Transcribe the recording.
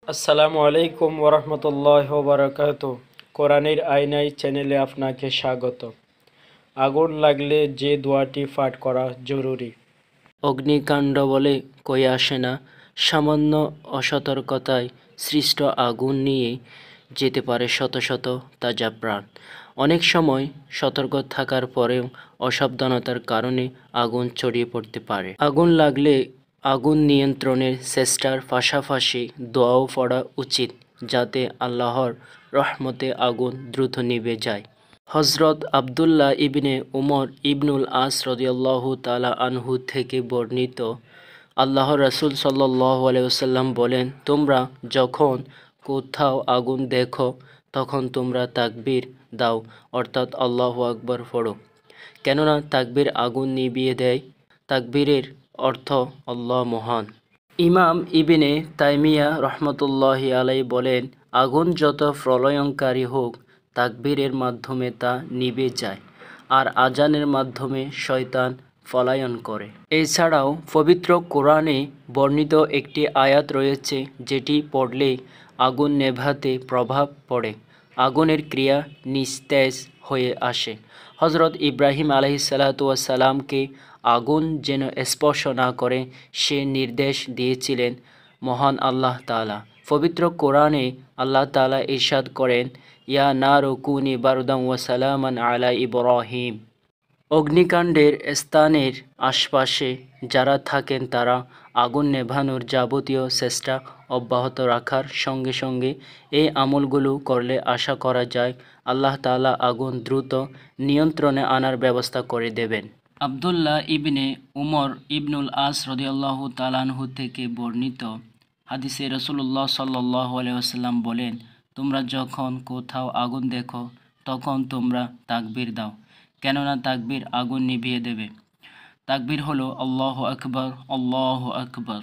আসসালামু আলাইকুম ওরহমতুল্লাহ বারাকাতু। কোরআনের আয়নায় চ্যানেলে আপনাকে স্বাগত। আগুন লাগলে যে দোয়াটি পাঠ করা জরুরি। অগ্নিকাণ্ড বলে কই আসে না, সামান্য অসতর্কতায় সৃষ্ট আগুন নিয়ে যেতে পারে শত শত তাজা প্রাণ। অনেক সময় সতর্ক থাকার পরেও অসাবধানতার কারণে আগুন ছড়িয়ে পড়তে পারে। আগুন লাগলে আগুন নিয়ন্ত্রণের চেষ্টার পাশাপাশি দোয়াও পড়া উচিত, যাতে আল্লাহর রহমতে আগুন দ্রুত নিভে যায়। হজরত আবদুল্লাহ ইবনে উমর ইবনুল আস রাদিয়াল্লাহু তাআলা আনহু থেকে বর্ণিত, আল্লাহর রাসূল সাল্লাল্লাহু আলাইহি ওয়াসাল্লাম বলেন, তোমরা যখন কোথাও আগুন দেখো তখন তোমরা তাকবীর দাও, অর্থাৎ আল্লাহু আকবার পড়ো। কেননা তাকবীর আগুন নিভিয়ে দেয়। তাকবীরের অর্থ আল্লাহ মহান। ইমাম ইবনে তাইমিয়া রহমতুল্লাহি আলাইহি বলেন, আগুন যত প্রলয়ঙ্কারী হোক, তাকবীরের মাধ্যমে তা নিভে যায়, আর আজানের মাধ্যমে শয়তান পলায়ন করে। এছাড়াও পবিত্র কোরআনে বর্ণিত একটি আয়াত রয়েছে, যেটি পড়লে আগুন নেভাতে প্রভাব পড়ে, আগুনের ক্রিয়া নিস্তেজ হয়ে আসে। হজরত ইব্রাহিম আলাইহিসসালামকে আগুন যেন স্পর্শ না করে সে নির্দেশ দিয়েছিলেন মহান আল্লাহ তাআলা। পবিত্র কোরআনে আল্লাহ তাআলা ইরশাদ করেন, ইয়া নারু কুনি বারদান ওয়া সালামান আলা ইব্রাহিম। অগ্নিকাণ্ডের স্থানের আশপাশে যারা থাকেন তারা আগুন নেভানোর যাবতীয় চেষ্টা অব্যাহত রাখার সঙ্গে সঙ্গে এই আমলগুলো করলে আশা করা যায় আল্লাহ তাআলা আগুন দ্রুত নিয়ন্ত্রণে আনার ব্যবস্থা করে দেবেন। আবদুল্লাহ ইবনে উমর ইবনুল আস রাদিয়াল্লাহু তাআলা আনহু থেকে বর্ণিত হাদিসে রাসূলুল্লাহ সাল্লাল্লাহু আলাইহি ওয়াসাল্লাম বলেন, তোমরা যখন কোথাও আগুন দেখো তখন তোমরা তাকবীর দাও, কেননা তাকবীর আগুন নিভিয়ে দেবে। তাকবীর হলো আল্লাহু আকবার, আল্লাহু আকবার।